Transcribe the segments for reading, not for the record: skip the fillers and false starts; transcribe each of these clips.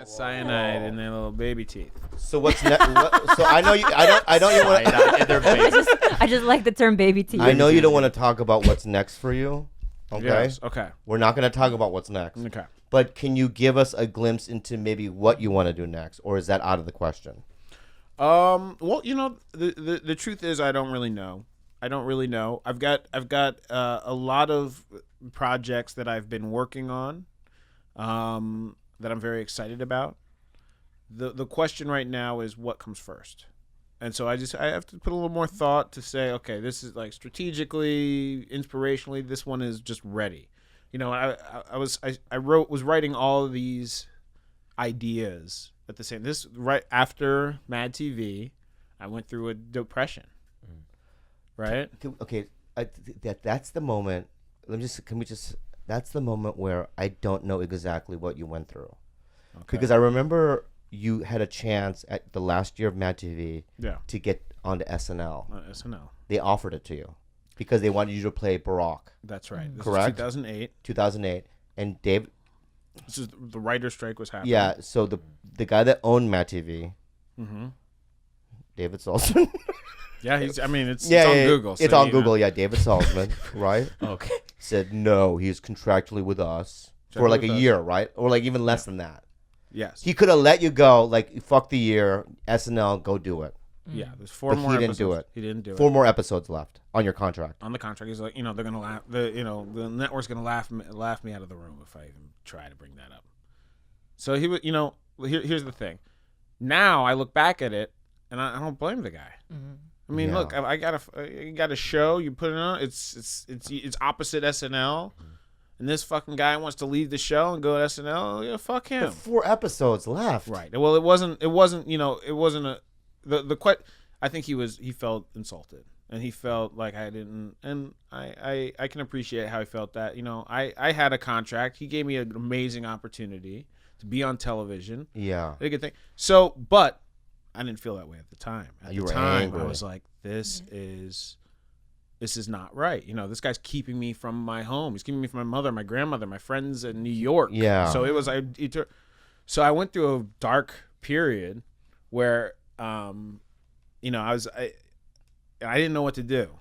got cyanide in their little baby teeth. So what's next? So I know you. I don't. You want. I just like the term baby teeth. I know you don't want to talk about what's next for you. Okay. Yes, okay. We're not going to talk about what's next. Okay. But can you give us a glimpse into maybe what you want to do next, or is that out of the question? Well, you know, the truth is I don't really know. I've got a lot of projects that I've been working on that I'm very excited about. The question right now is what comes first. And so I have to put a little more thought to say, okay, this is like strategically, inspirationally, this one is just ready. You know, I was writing all of these ideas at the same. This right after Mad TV, I went through a depression. Right. Okay, that's the moment. That's the moment where I don't know exactly what you went through. Okay. Because I remember you had a chance at the last year of Mad TV to get onto SNL. SNL. They offered it to you because they wanted you to play Barack. That's right. This Correct? 2008. And Dave... This is the writer's strike was happening. Yeah, so the guy that owned Mad TV, David Saltzman. Yeah, it's on Google. It's on Google, David Saltzman, right? Okay. Said no, he's contractually with us for like a year, right? Or like even less than that. Yes. He could have let you go, like, fuck the year, SNL, go do it. Yeah, there's four more episodes. He didn't do it. 4 more episodes left on your contract. On the contract, he's like, they're gonna laugh. The network's gonna laugh me out of the room if I even try to bring that up. So he would, here's the thing. Now I look back at it, and I don't blame the guy. Mm-hmm. I mean, look, I got a show. You put it on. It's opposite SNL. And this fucking guy wants to leave the show and go to SNL. Yeah, fuck him. But 4 episodes left. Right. Well, it wasn't I think he felt insulted, and he felt like I didn't, and I can appreciate how he felt that. I had a contract. He gave me an amazing opportunity to be on television. Yeah. A good thing. So, but I didn't feel that way at the time. At you the were time, angry. I was like, this is not right. This guy's keeping me from my home. He's keeping me from my mother, my grandmother, my friends in New York. Yeah. So it was so I went through a dark period where I didn't know what to do.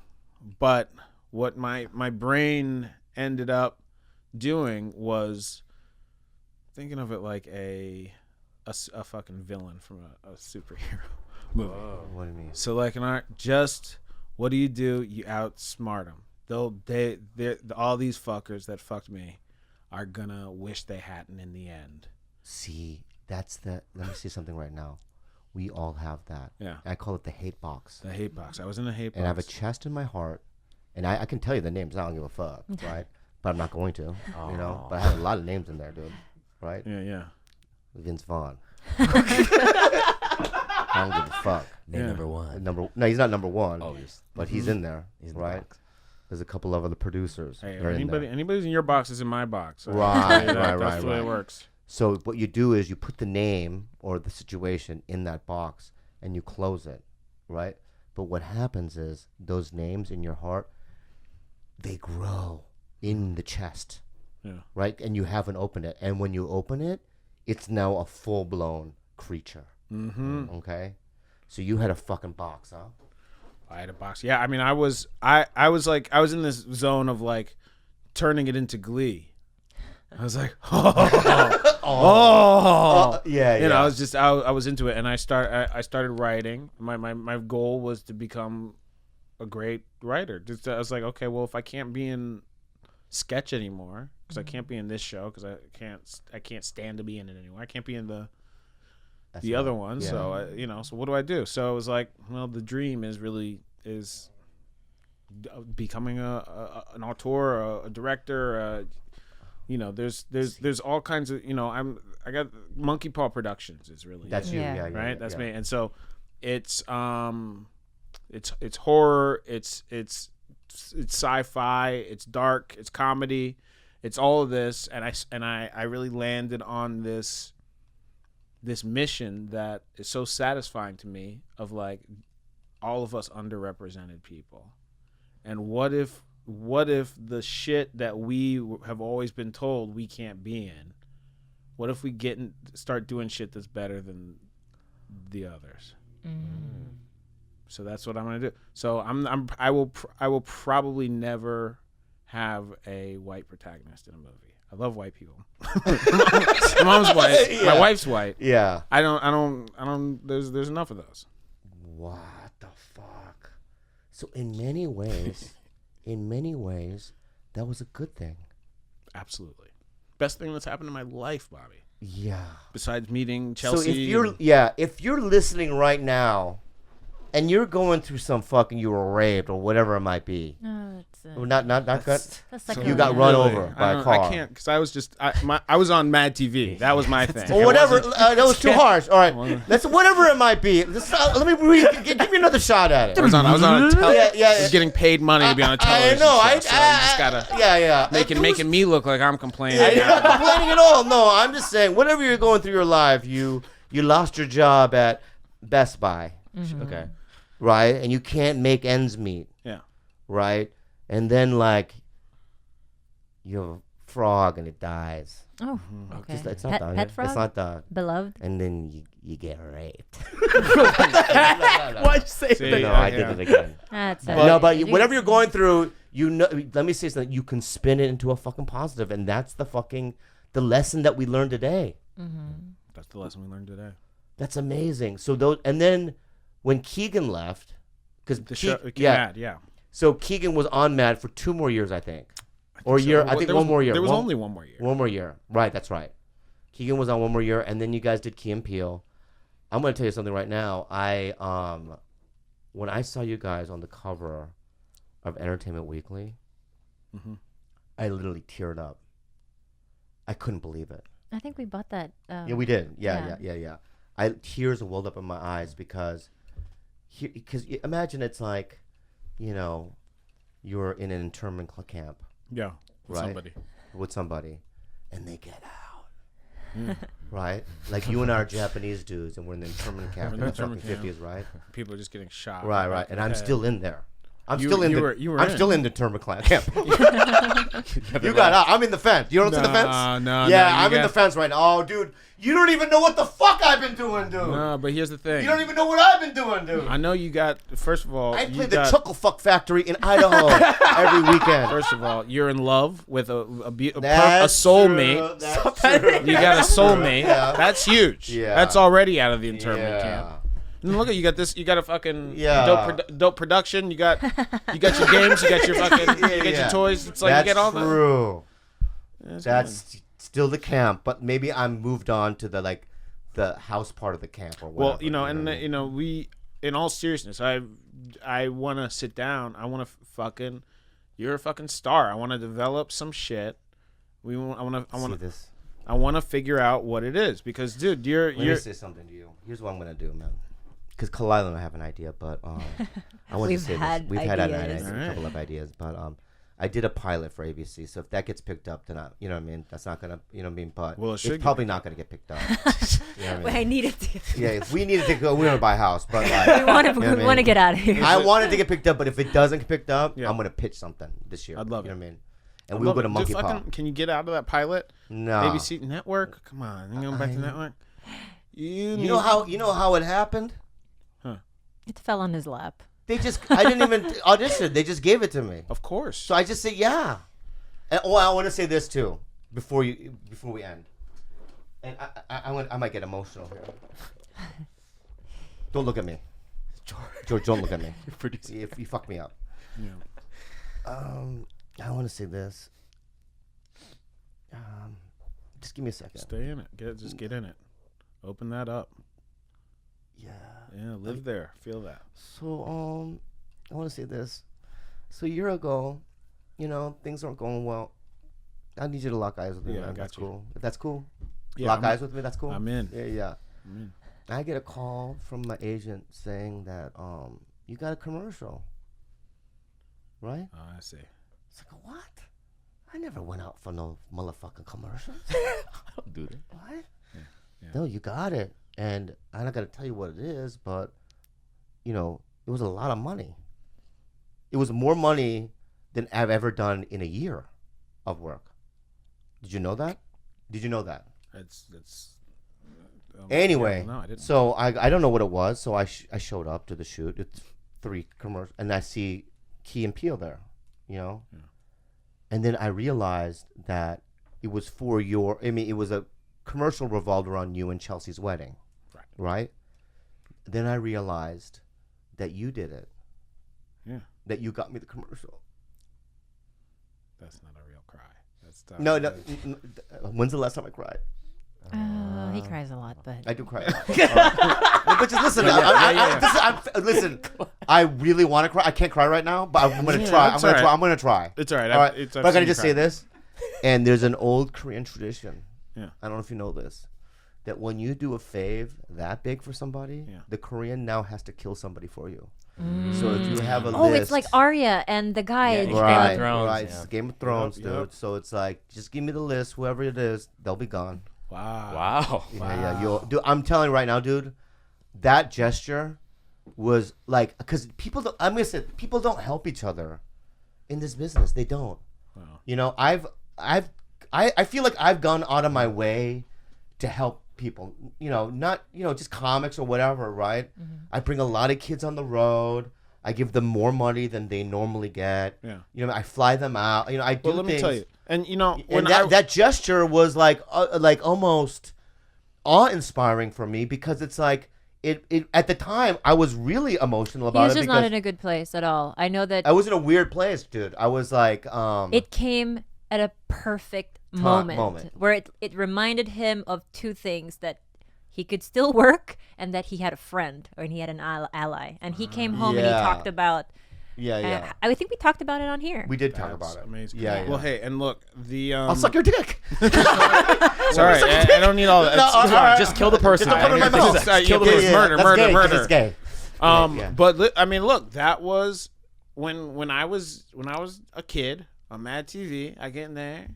But what my brain ended up doing was thinking of it like a fucking villain from a superhero movie. Whoa. What do you mean? So like what do? You outsmart them. All these fuckers that fucked me are gonna wish they hadn't in the end. See, let me say something right now. We all have that. Yeah. I call it the hate box. The hate box. I was in the hate box. And I have a chest in my heart, and I can tell you the names. I don't give a fuck, right? But I'm not going to, But I have a lot of names in there, dude. Right? Yeah. Vince Vaughn. I don't give a fuck. Number one. No, he's not number one. Oh, but he's in there, he's right? There's a couple of other producers. Hey, anybody's in your box is in my box. Right. That's the way it works. So what you do is you put the name or the situation in that box and you close it, right? But what happens is those names in your heart, they grow in the chest, right? And you haven't opened it. And when you open it, it's now a full-blown creature. Mm-hmm. Okay? So you had a fucking box, huh? I had a box. Yeah, I mean, I was in this zone of like turning it into Glee. I was like, yeah. I was into it, and I started writing. My goal was to become a great writer. I was like, okay, well, if I can't be in sketch anymore, because I can't be in this show, because I can't stand to be in it anymore. I can't be in the other one. Yeah. So so what do I do? So I was like, well, the dream is becoming an auteur, a director. There's all kinds of, I got Monkey Paw Productions is really that's you, yeah, right. That's me, and so it's horror, it's sci-fi, it's dark, it's comedy, it's all of this, and I really landed on this mission that is so satisfying to me of like all of us underrepresented people, and what if the shit that we have always been told we can't be in, What if we start doing shit that's better than the others? So that's what I'm gonna do. So I will probably never have a white protagonist in a movie. I love white people. My mom's white. Yeah. My wife's white. Yeah. I don't. There's enough of those. What the fuck? So in many ways, that was a good thing. Absolutely. Best thing that's happened in my life, Bobby. Yeah. Besides meeting Chelsea. So if you're listening right now, and you're going through some fucking, you were raped or whatever it might be. No, it's Not good. that's like You got run over by a car. I can't because I was just I was on Mad TV. That was my thing. Or It whatever. wasn't- That was too harsh. All right. Let's whatever it might be. Let me give me another shot at it. I was on a Yeah. I was getting paid money to be on a television I know. show. So you just gotta Yeah. making me look like I'm complaining. You're not complaining at all. No, I'm just saying, whatever you're going through your life, you lost your job at Best Buy. Okay. Right? And you can't make ends meet. Yeah. Right? And then, like, you have a frog and it dies. Oh, okay. It's not done. Pet It's frog? not done. Beloved? And then you get raped. Why'd you say See, that? No, I did it again. That's Whatever you're going through, let me say something. You can spin it into a fucking positive, and that's the lesson that we learned today. That's the lesson we learned today. That's amazing. So and then when Keegan left, because The show, Mad, yeah. so Keegan was on Mad for 2 more years, I think, or a year. I think There one was- more year. There was One- only one more year. One more year. Right, that's right. Keegan was on 1 more year, and then you guys did Key and Peele. I'm going to tell you something right now. When I saw you guys on the cover of Entertainment Weekly, I literally teared up. I couldn't believe it. I think we bought that. Yeah, we did. Yeah. Tears welled up in my eyes because imagine it's like, you're in an internment camp. Yeah. With Right. With somebody, and they get out. Right? Like you and I are Japanese dudes, and we're in the internment camp in the fucking 50s, right? People are just getting shot. Right. And I'm still in there. I'm You- still in you the. were- you were I'm in. still in the internment camp. You got out. I'm in the fence. You don't see the fence? No. Yeah, I'm in the fence right now. Oh, dude, you don't even know what the fuck I've been doing, dude. No, but here's the thing. You don't even know what I've been doing, dude. I know you got. First of all, I you play the got- Chuckle Fuck Factory in Idaho every weekend. First of all, you're in love with a That's soulmate. true. That's true. You got a soulmate. Yeah. That's huge. Yeah. That's already out of the internment Yeah. camp. And look at you got this. You got a fucking Yeah. dope production. You got your games. You got your fucking. You got your toys. It's like That's you get all true. that. That's still the camp, but maybe I'm moved on to the house part of the camp or whatever. Well, what I mean? we. In all seriousness, I want to sit down. I want to fucking. You're a fucking star. I want to develop some shit. I want See this. I want to figure out what it is because, dude, Let me say something to you. Here's what I'm gonna do, man. Because Kalila and I have an idea, but I want to say this. We've had ideas. a couple of ideas, but I did a pilot for ABC, so if that gets picked up, then you know what I mean. That's not gonna, you know what I mean. But Well, it should it's get probably not gonna get picked up. You know what I Wait, mean? I needed to. Yeah, if we needed to go, we're gonna buy a house, but like, We want you know what I to mean? get out of here. I wanted to get picked up, but if it doesn't get picked up, Yeah. I'm gonna pitch something this year. I'd love you know it. what I mean? And we'll go to Monkey Paw. Can you get out of that pilot? No. ABC Network? Come on, you going back to network? You know how it happened? It fell on his lap. I didn't even audition. They just gave it to me. Of course. So I just say yeah. And, I want to say this too before we end. And I might get emotional here. Don't look at me, George. Don't look at me. If you fuck me up. Yeah. I want to say this. Just give me a second. Stay in it. Just get in it. Open that up. Yeah. Yeah, live there. Feel that. So I want to say this. So a year ago, things aren't going well. I need you to lock eyes with me. Yeah, man. I got That's you. cool. If that's cool. Yeah, Lock eyes with me. That's cool. I'm in. Yeah. I'm in. I get a call from my agent saying that you got a commercial. Right? Oh, I see. It's like, what? I never went out for no motherfucking commercials. I'll do that. What? Yeah. No, you got it. And I'm not going to tell you what it is, but, it was a lot of money. It was more money than I've ever done in a year of work. Did you know that? That's. Anyway, No, I didn't. so I don't know what it was. So I showed up to the shoot. It's 3 commercials, and I see Key and Peele there, Yeah. And then I realized that it was for your. I mean, it was a commercial revolved around you and Chelsea's wedding, right? Then I realized that you did it. Yeah. That you got me the commercial. That's not a real cry. That's No. When's the last time I cried? He cries a lot, but I do cry. But just listen. Listen. I really want to cry. I can't cry right now, but I'm gonna try. I'm gonna try. It's all right. All right. I've But I gotta seen just you say cry. this. And there's an old Korean tradition. Yeah. I don't know if you know this. That when you do a fave that big for somebody, the Korean now has to kill somebody for you. So if you have a list, it's like Arya and the guy. Yeah, in Game of right, Thrones, right, yeah. it's Game of Thrones, Yep. dude. So it's like, just give me the list, whoever it is, they'll be gone. Wow. Yeah. Dude, I'm telling you right now, dude, that gesture was like, because people don't, I'm gonna say, people don't help each other in this business. They don't. Wow. You know, I feel like I've gone out of my way to help people. You know, not just comics or whatever, right? I bring a lot of kids on the road. I give them more money than they normally get. Yeah. You know, I fly them out. You know, I do Well, let things. me tell you, and And that gesture was like almost awe-inspiring for me, because it's like it at the time I was really emotional He about was it just because not in a good place at all. I know that I was in a weird place, dude. I was like it came at a perfect moment where it reminded him of 2 things: that he could still work and that he had a friend, or he had an ally. And he came home and he Yeah. talked about. yeah. I think we talked about it on here. We did talk That's about it. amazing. Yeah. Well, hey, and look, the I'll suck your dick. Sorry, I don't need all that. No, It's- all right. Just kill the person. Just don't put it in my mouth. Kill the person. Murder, That's murder, gay, 'cause murder. It's gay. Yeah. But I mean, look, that was when I was a kid on Mad TV. I get in there,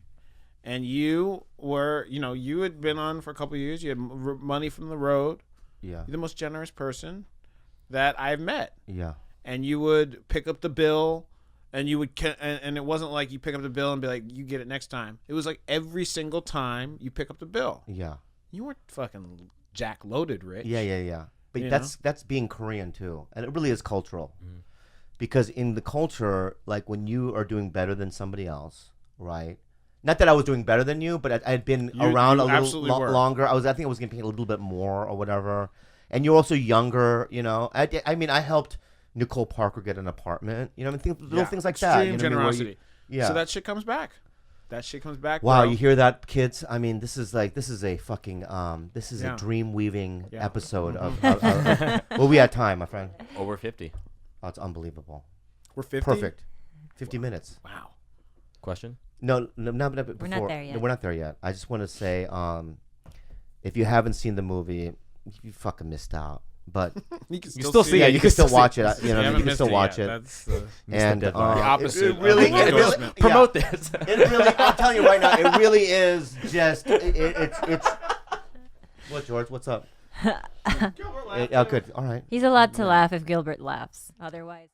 and you were, you had been on for a couple of years. You had money from the road. Yeah. You're the most generous person that I've met. Yeah. And you would pick up the bill, and you would, and it wasn't like you pick up the bill and be like, you get it next time. It was like every single time you pick up the bill. Yeah. You weren't fucking jack loaded rich. Yeah. But You that's being Korean too, and it really is cultural, because in the culture, like when you are doing better than somebody else, right? Not that I was doing better than you, but I had been around you a little absolutely were. longer. I think I was getting paid a little bit more or whatever, and you're also younger. You know, I mean, I helped Nicole Parker get an apartment. You know, I mean, little things like that. Extreme You know what I mean, where you- generosity. yeah. So that shit comes back. Wow, bro. you hear that, kids? I mean, this is a fucking this is Yeah. a dream weaving Yeah. episode of well, we had time, my friend. Over 50. Oh, it's unbelievable. We're 50. Perfect. 50 minutes. Wow. Question? No, before. We're not there yet. No, we're not there yet. I just want to say, if you haven't seen the movie, you fucking missed out. But You can still see yeah, it. you can still watch it. You You know, haven't you can missed still it watch yet. it. That's And the opposite It really, of the endorsement. yeah. Promote this. It really, I'm telling you right now, it really is just. It's. What, George? What's up? Oh, good. All right. He's allowed to laugh if Gilbert laughs. Otherwise.